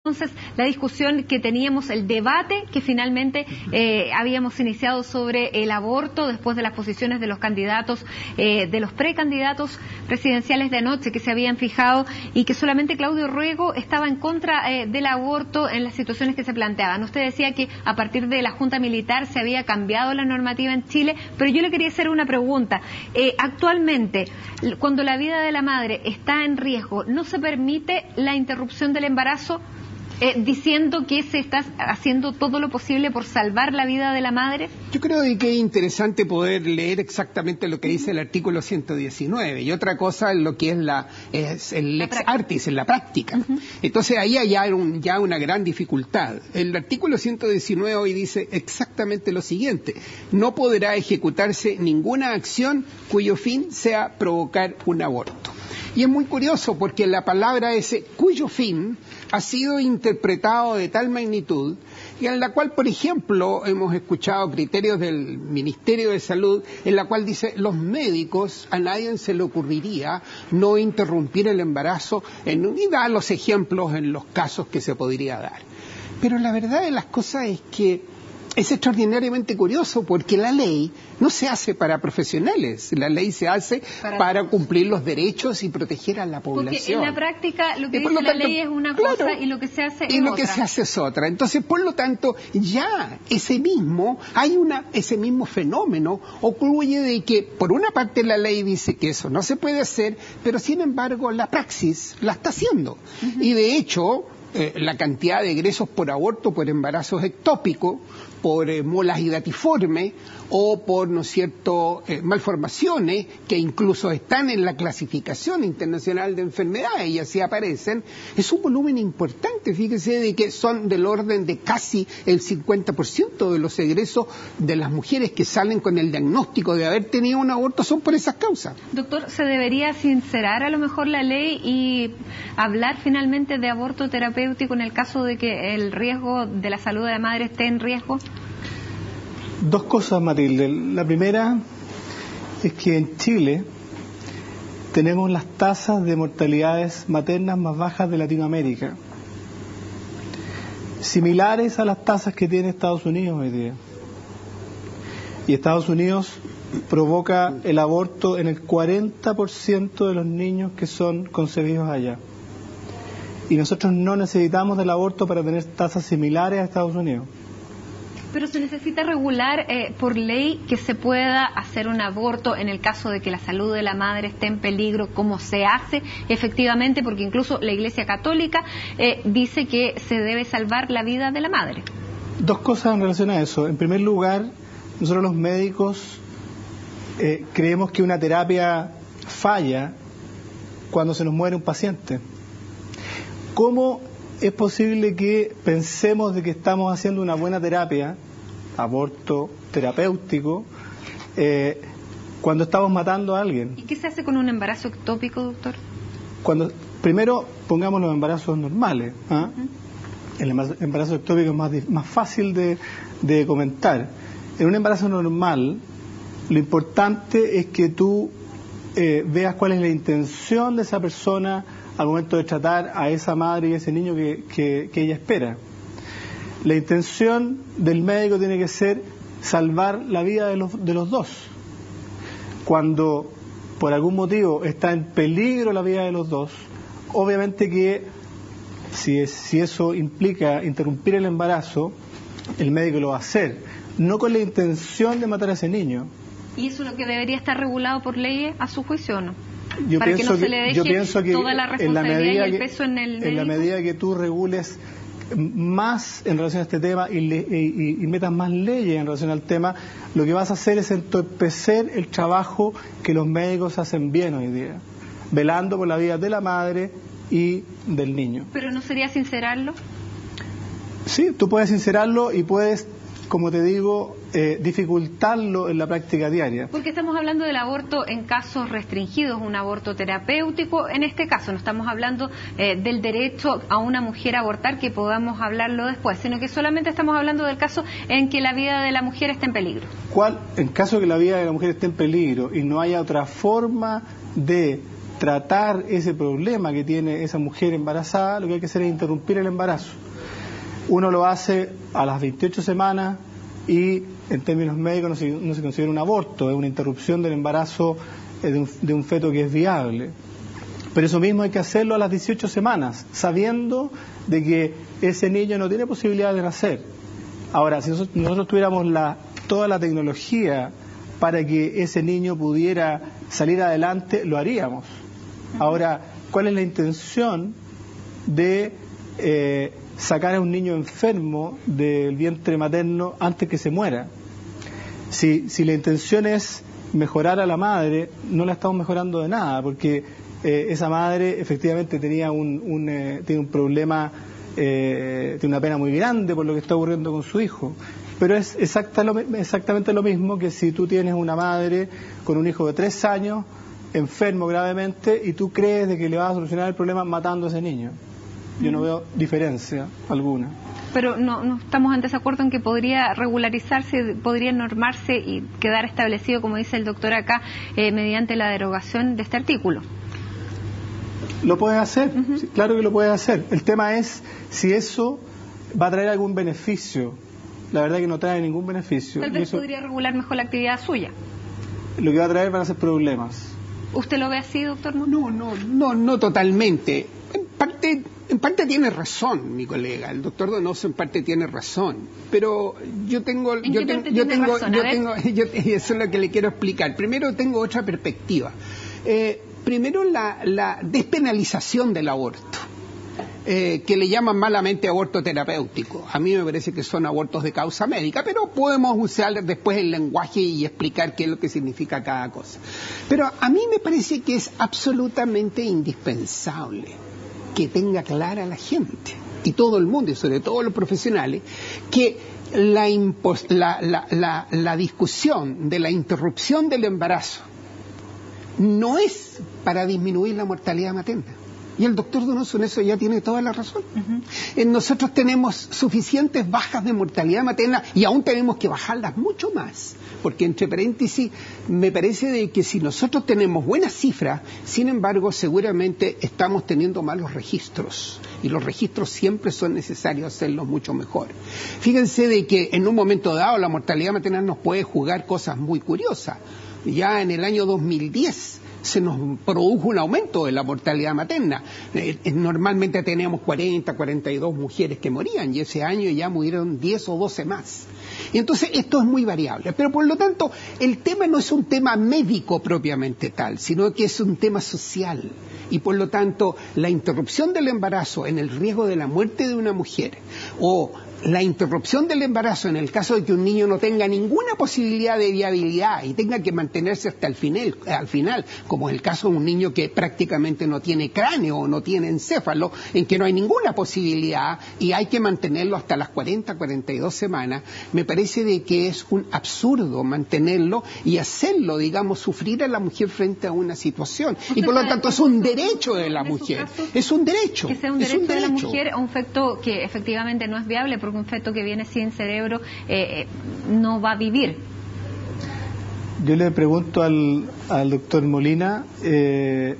Entonces, la discusión que teníamos, el debate que finalmente habíamos iniciado sobre el aborto después de las posiciones de los candidatos, de los precandidatos presidenciales de anoche que se habían fijado y que solamente Claudio Rego estaba en contra del aborto en las situaciones que se planteaban. Usted decía que a partir de la Junta Militar se había cambiado la normativa en Chile, pero yo le quería hacer una pregunta. Actualmente, cuando la vida de la madre está en riesgo, ¿no se permite la interrupción del embarazo? Diciendo que se está haciendo todo lo posible por salvar la vida de la madre. Yo creo que es interesante poder leer exactamente lo que dice el artículo 119 y otra cosa lo que es el lex artis en la práctica. Entonces ahí hay ya una gran dificultad. El artículo 119 hoy dice exactamente lo siguiente: no podrá ejecutarse ninguna acción cuyo fin sea provocar un aborto. Y es muy curioso porque la palabra ese cuyo fin ha sido interpretado de tal magnitud y en la cual, por ejemplo, hemos escuchado criterios del Ministerio de Salud en la cual dice los médicos, a nadie se le ocurriría no interrumpir el embarazo y da los ejemplos en los casos que se podría dar. Pero la verdad de las cosas es que es extraordinariamente curioso porque la ley no se hace para profesionales, la ley se hace para cumplir los derechos y proteger a la población. Porque en la práctica lo que dice la ley es una cosa y lo que se hace es otra. Y lo que se hace es otra. Entonces, por lo tanto, ya ese mismo fenómeno ocurre de que, por una parte, la ley dice que eso no se puede hacer, pero sin embargo la praxis la está haciendo. Y de hecho, la cantidad de egresos por aborto, por embarazos ectópicos, por molas hidatiformes o por, ¿no es cierto?, malformaciones que incluso están en la clasificación internacional de enfermedades y así aparecen, es un volumen importante. Fíjese de que son del orden de casi el 50% de los egresos de las mujeres que salen con el diagnóstico de haber tenido un aborto son por esas causas. Doctor, ¿se debería sincerar a lo mejor la ley y hablar finalmente de aborto terapéutico en el caso de que el riesgo de la salud de la madre esté en riesgo? Dos cosas, Matilde. La primera es que en Chile tenemos las tasas de mortalidades maternas más bajas de Latinoamérica, similares a las tasas que tiene Estados Unidos hoy día. Y Estados Unidos provoca el aborto en el 40% de los niños que son concebidos allá. Y nosotros no necesitamos del aborto para tener tasas similares a Estados Unidos. Pero se necesita regular por ley que se pueda hacer un aborto en el caso de que la salud de la madre esté en peligro, como se hace efectivamente, porque incluso la Iglesia Católica dice que se debe salvar la vida de la madre. Dos cosas en relación a eso. En primer lugar, nosotros los médicos creemos que una terapia falla cuando se nos muere un paciente. ¿Cómo es posible que pensemos de que estamos haciendo una buena terapia, aborto terapéutico, cuando estamos matando a alguien? ¿Y qué se hace con un embarazo ectópico, doctor? Primero pongamos los embarazos normales. El embarazo ectópico es más fácil de comentar. En un embarazo normal, lo importante es que tú veas cuál es la intención de esa persona al momento de tratar a esa madre y a ese niño que ella espera. La intención del médico tiene que ser salvar la vida de los dos. Cuando por algún motivo está en peligro la vida de los dos, obviamente que si eso implica interrumpir el embarazo, el médico lo va a hacer, no con la intención de matar a ese niño. ¿Y eso es lo que debería estar regulado por ley a su juicio o no? Yo pienso que toda la responsabilidad y el peso en el médico. En la medida que tú regules más en relación a este tema y metas más leyes en relación al tema, lo que vas a hacer es entorpecer el trabajo que los médicos hacen bien hoy día, velando por la vida de la madre y del niño. ¿Pero no sería sincerarlo? Sí, tú puedes sincerarlo y puedes, como te digo, dificultarlo en la práctica diaria. Porque estamos hablando del aborto en casos restringidos, un aborto terapéutico. En este caso no estamos hablando del derecho a una mujer a abortar, que podamos hablarlo después, sino que solamente estamos hablando del caso en que la vida de la mujer está en peligro. En caso de que la vida de la mujer esté en peligro y no haya otra forma de tratar ese problema que tiene esa mujer embarazada, lo que hay que hacer es interrumpir el embarazo. Uno lo hace a las 28 semanas y en términos médicos no se considera un aborto, es una interrupción del embarazo de un feto que es viable. Pero eso mismo hay que hacerlo a las 18 semanas, sabiendo de que ese niño no tiene posibilidad de nacer. Ahora, si nosotros tuviéramos toda la tecnología para que ese niño pudiera salir adelante, lo haríamos. Ahora, ¿cuál es la intención de sacar a un niño enfermo del vientre materno antes que se muera? Si la intención es mejorar a la madre, no la estamos mejorando de nada, porque esa madre efectivamente tiene un problema, tiene una pena muy grande por lo que está ocurriendo con su hijo. Pero es exactamente lo mismo que si tú tienes una madre con un hijo de 3 años, enfermo gravemente, y tú crees de que le vas a solucionar el problema matando a ese niño. Yo no veo diferencia alguna. Pero no estamos en desacuerdo en que podría regularizarse, podría normarse y quedar establecido, como dice el doctor acá, mediante la derogación de este artículo. Lo puedes hacer, sí, claro que lo puedes hacer. El tema es si eso va a traer algún beneficio. La verdad que no trae ningún beneficio. Tal vez podría regular mejor la actividad suya. Lo que va a traer van a ser problemas. ¿Usted lo ve así, doctor? No totalmente. En parte tiene razón mi colega, el doctor Donoso en parte tiene razón, pero eso es lo que le quiero explicar. Primero tengo otra perspectiva. Primero la despenalización del aborto, que le llaman malamente aborto terapéutico. A mí me parece que son abortos de causa médica, pero podemos usar después el lenguaje y explicar qué es lo que significa cada cosa. Pero a mí me parece que es absolutamente indispensable que tenga clara la gente y todo el mundo, y sobre todo los profesionales, que la discusión de la interrupción del embarazo no es para disminuir la mortalidad materna. Y el doctor Donoso en eso ya tiene toda la razón. Nosotros tenemos suficientes bajas de mortalidad materna y aún tenemos que bajarlas mucho más. Porque, entre paréntesis, me parece de que si nosotros tenemos buenas cifras, sin embargo, seguramente estamos teniendo malos registros. Y los registros siempre son necesarios hacerlos mucho mejor. Fíjense de que en un momento dado la mortalidad materna nos puede jugar cosas muy curiosas. Ya en el año 2010 se nos produjo un aumento de la mortalidad materna. Normalmente teníamos 40, 42 mujeres que morían y ese año ya murieron 10 o 12 más. Y entonces esto es muy variable. Pero por lo tanto, el tema no es un tema médico propiamente tal, sino que es un tema social. Y por lo tanto, la interrupción del embarazo en el riesgo de la muerte de una mujer o la interrupción del embarazo en el caso de que un niño no tenga ninguna posibilidad de viabilidad y tenga que mantenerse hasta el final, como es el caso de un niño que prácticamente no tiene cráneo o no tiene encéfalo, en que no hay ninguna posibilidad y hay que mantenerlo hasta las 40, 42 semanas, me parece de que es un absurdo mantenerlo y hacerlo, digamos, sufrir a la mujer frente a una situación. Y por lo tanto es un derecho de la mujer. Es un derecho. Que sea un derecho de la mujer, un feto que efectivamente no es viable, porque un feto que viene sin cerebro no va a vivir. Yo le pregunto al doctor Molina qué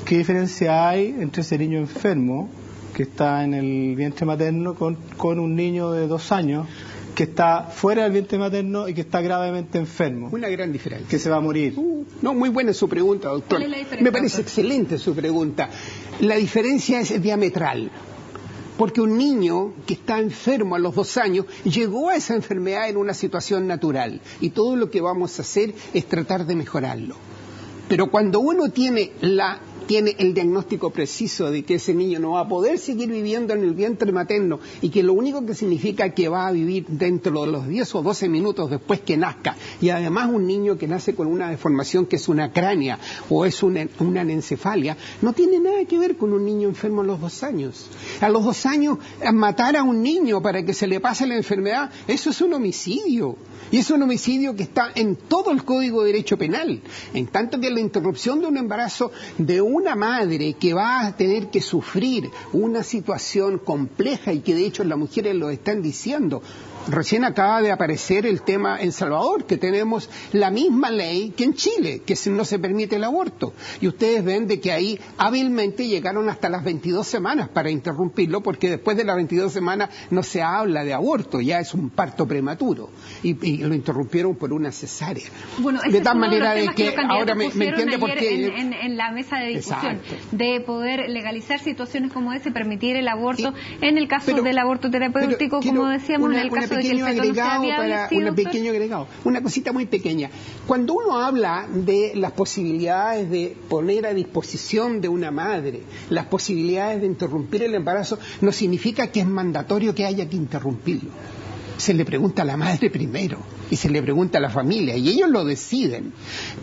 diferencia hay entre ese niño enfermo que está en el vientre materno con un niño de 2 años que está fuera del vientre materno y que está gravemente enfermo. Una gran diferencia. Que se va a morir. No, muy buena su pregunta, doctor. ¿Cuál es la diferencia, Me parece doctor? excelente su pregunta. La diferencia es diametral. Porque un niño que está enfermo a los 2 años llegó a esa enfermedad en una situación natural y todo lo que vamos a hacer es tratar de mejorarlo. Pero cuando uno tiene el diagnóstico preciso de que ese niño no va a poder seguir viviendo en el vientre materno y que lo único que significa que va a vivir dentro de los 10 o 12 minutos después que nazca, y además un niño que nace con una deformación que es una cránea o es una anencefalia, no tiene nada que ver con un niño enfermo a los 2 años. A los 2 años, matar a un niño para que se le pase la enfermedad, eso es un homicidio. Y es un homicidio que está en todo el Código de Derecho Penal. En tanto que la interrupción de un embarazo de una madre que va a tener que sufrir una situación compleja y que de hecho las mujeres lo están diciendo, Recién acaba de aparecer el tema en Salvador, que tenemos la misma ley que en Chile, que no se permite el aborto. Y ustedes ven de que ahí hábilmente llegaron hasta las 22 semanas para interrumpirlo, porque después de las 22 semanas no se habla de aborto, ya es un parto prematuro. Y lo interrumpieron por una cesárea. Bueno, de tal manera de que ahora me entiende por qué. En la mesa de discusión, exacto, de poder legalizar situaciones como esa y permitir el aborto, en el caso del aborto terapéutico, como decíamos, en el caso de que el feto no sea viable. Un pequeño agregado, una cosita muy pequeña. Cuando uno habla de las posibilidades de poner a disposición de una madre, las posibilidades de interrumpir el embarazo, no significa que es mandatorio que haya que interrumpirlo. Se le pregunta a la madre primero y se le pregunta a la familia y ellos lo deciden,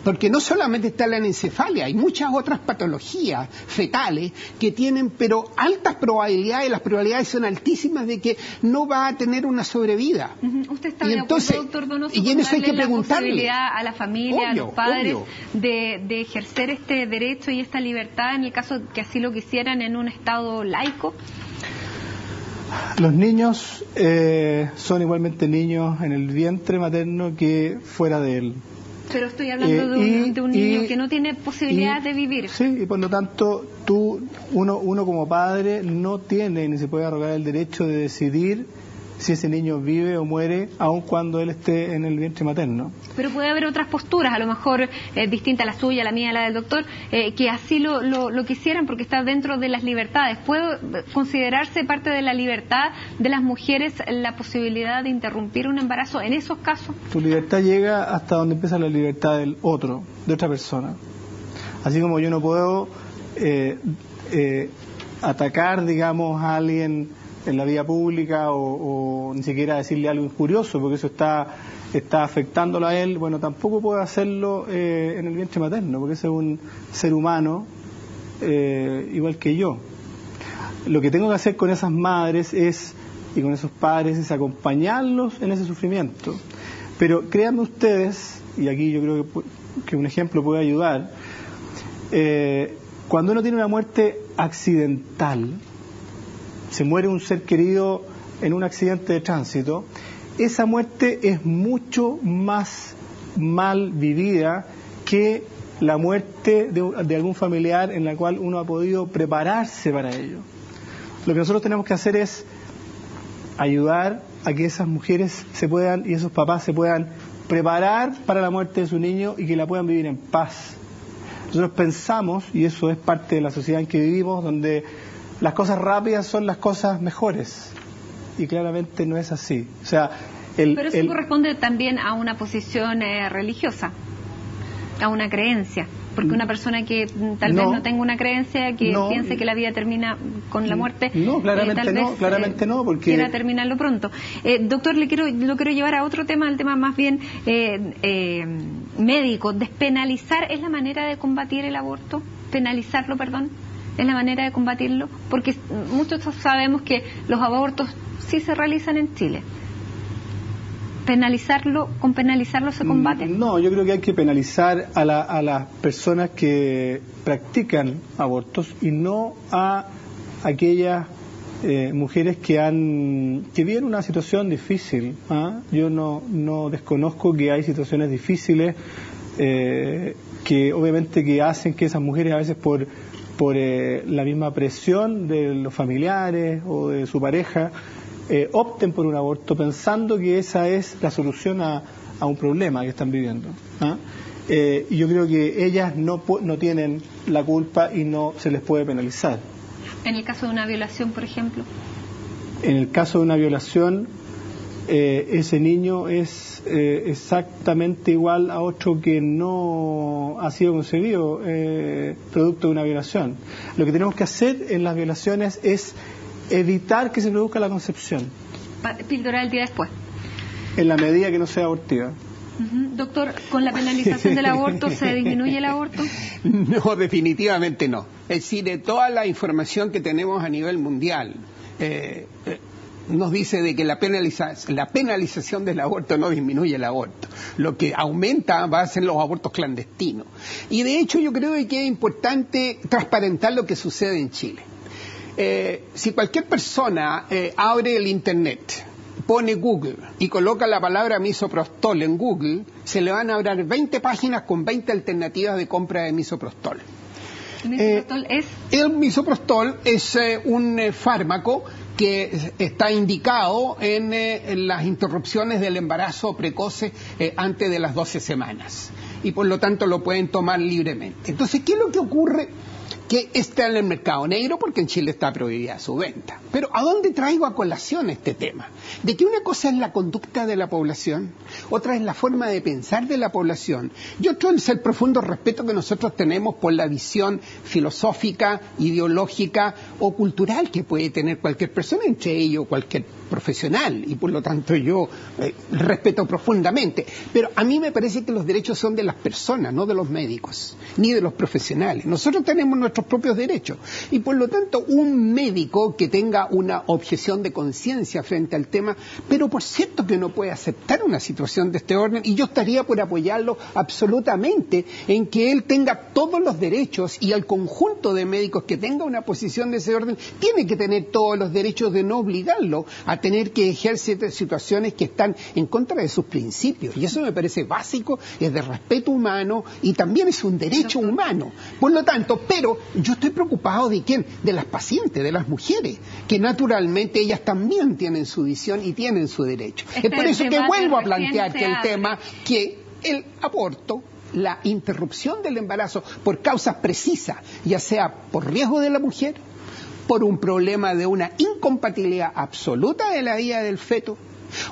porque no solamente está la anencefalia, hay muchas otras patologías fetales que tienen pero altas probabilidades, las probabilidades son altísimas de que no va a tener una sobrevida. ¿Usted está y de entonces, acuerdo, doctor Donoso, y en eso hay que preguntarle la posibilidad a la familia, obvio, a los padres, obvio, de ejercer este derecho y esta libertad en el caso que así lo quisieran en un estado laico? Los niños son igualmente niños en el vientre materno que fuera de él. Pero estoy hablando de un niño que no tiene posibilidad de vivir. Sí, y por lo tanto, uno como padre no tiene ni se puede arrogar el derecho de decidir si ese niño vive o muere, aun cuando él esté en el vientre materno. Pero puede haber otras posturas, a lo mejor distinta a la suya, la mía, la del doctor, que así lo quisieran porque está dentro de las libertades. ¿Puede considerarse parte de la libertad de las mujeres la posibilidad de interrumpir un embarazo en esos casos? Tu libertad llega hasta donde empieza la libertad del otro, de otra persona. Así como yo no puedo atacar, digamos, a alguien en la vía pública o ni siquiera decirle algo injurioso porque eso está afectándolo a él, bueno, tampoco puedo hacerlo en el vientre materno porque ese es un ser humano igual que yo. Lo que tengo que hacer con esas madres y con esos padres es acompañarlos en ese sufrimiento, pero créanme ustedes, y aquí yo creo que un ejemplo puede ayudar, cuando uno tiene una muerte accidental, se muere un ser querido en un accidente de tránsito, esa muerte es mucho más mal vivida que la muerte de algún familiar en la cual uno ha podido prepararse para ello. Lo que nosotros tenemos que hacer es ayudar a que esas mujeres y esos papás se puedan preparar para la muerte de su niño y que la puedan vivir en paz. Nosotros pensamos, y eso es parte de la sociedad en que vivimos, donde las cosas rápidas son las cosas mejores, y claramente no es así. O sea, pero eso corresponde también a una posición religiosa, a una creencia, porque una persona que tal vez no tenga una creencia, que piense que la vida termina con la muerte, claramente no, porque quiera terminarlo pronto. Doctor, lo quiero llevar a otro tema, el tema más bien médico. ¿Despenalizar es la manera de combatir el aborto? ¿Penalizarlo, perdón? ¿Es la manera de combatirlo? Porque muchos sabemos que los abortos sí se realizan en Chile. ¿Con penalizarlo se combate? No, yo creo que hay que penalizar a las personas que practican abortos y no a aquellas mujeres que viven una situación difícil. Yo no desconozco que hay situaciones difíciles que obviamente que hacen que esas mujeres a veces por la misma presión de los familiares o de su pareja opten por un aborto pensando que esa es la solución a un problema que están viviendo. Y yo creo que ellas no tienen la culpa y no se les puede penalizar. ¿En el caso de una violación, por ejemplo? En el caso de una violación, ese niño es exactamente igual a otro que no ha sido concebido producto de una violación. Lo que tenemos que hacer en las violaciones es evitar que se produzca la concepción. Píldora del día después. En la medida que no sea abortiva. Doctor, ¿con la penalización del aborto se disminuye el aborto? No, definitivamente no. Es decir, de toda la información que tenemos a nivel mundial, nos dice de que la penalización del aborto no disminuye el aborto. Lo que aumenta va a ser los abortos clandestinos. Y de hecho yo creo que es importante transparentar lo que sucede en Chile. Si cualquier persona abre el Internet, pone Google y coloca la palabra misoprostol en Google, se le van a abrir 20 páginas con 20 alternativas de compra de misoprostol. ¿El misoprostol es? El misoprostol es un fármaco que está indicado en las interrupciones del embarazo precoce antes de las 12 semanas y por lo tanto lo pueden tomar libremente. Entonces, ¿qué es lo que ocurre? Que está en el mercado negro porque en Chile está prohibida su venta. Pero ¿a dónde traigo a colación este tema? De que una cosa es la conducta de la población, otra es la forma de pensar de la población y otro es el profundo respeto que nosotros tenemos por la visión filosófica, ideológica o cultural que puede tener cualquier persona, entre ellos cualquier profesional, y por lo tanto yo respeto profundamente. Pero a mí me parece que los derechos son de las personas, no de los médicos, ni de los profesionales. Nosotros tenemos nuestros propios derechos y por lo tanto un médico que tenga una objeción de conciencia frente al tema, pero por cierto que no puede aceptar una situación de este orden, y yo estaría por apoyarlo absolutamente en que él tenga todos los derechos, y al conjunto de médicos que tenga una posición de ese orden tiene que tener todos los derechos de no obligarlo a tener que ejercer situaciones que están en contra de sus principios, y eso me parece básico, es de respeto humano y también es un derecho humano. Por lo tanto, pero yo estoy preocupado ¿de quién? De las pacientes, de las mujeres, que naturalmente ellas también tienen su visión y tienen su derecho. Es por eso que vuelvo a plantear que el tema, que el aborto, la interrupción del embarazo por causas precisas, ya sea por riesgo de la mujer, por un problema de una incompatibilidad absoluta de la vida del feto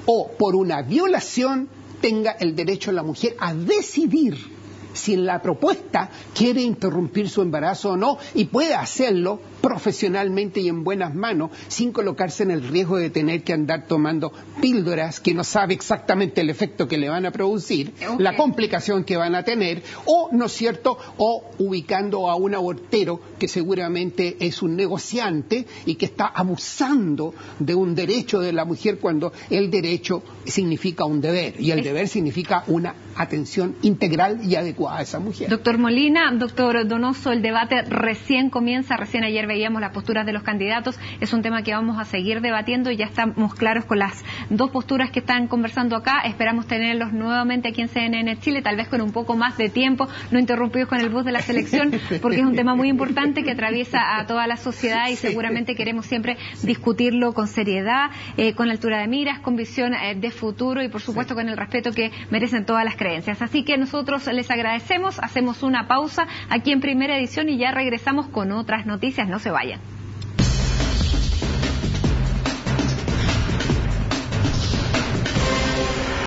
o por una violación, tenga el derecho la mujer a decidir si en la propuesta quiere interrumpir su embarazo o no, y puede hacerlo profesionalmente y en buenas manos, sin colocarse en el riesgo de tener que andar tomando píldoras que no sabe exactamente el efecto que le van a producir, la complicación que van a tener, o, ¿no es cierto?, o ubicando a un abortero que seguramente es un negociante y que está abusando de un derecho de la mujer cuando el derecho significa un deber, y el deber significa una atención integral y adecuada a esa mujer. Doctor Molina, doctor Donoso, el debate recién comienza, recién ayer veíamos las posturas de los candidatos, es un tema que vamos a seguir debatiendo y ya estamos claros con las dos posturas que están conversando acá, esperamos tenerlos nuevamente aquí en CNN Chile, tal vez con un poco más de tiempo, no interrumpidos con el bus de la selección, porque es un tema muy importante que atraviesa a toda la sociedad y seguramente queremos siempre discutirlo con seriedad, con altura de miras, con visión de futuro y por supuesto con el respeto que merecen todas las creencias. Así que nosotros les agradecemos, hacemos una pausa aquí en Primera Edición y ya regresamos con otras noticias, no se vayan.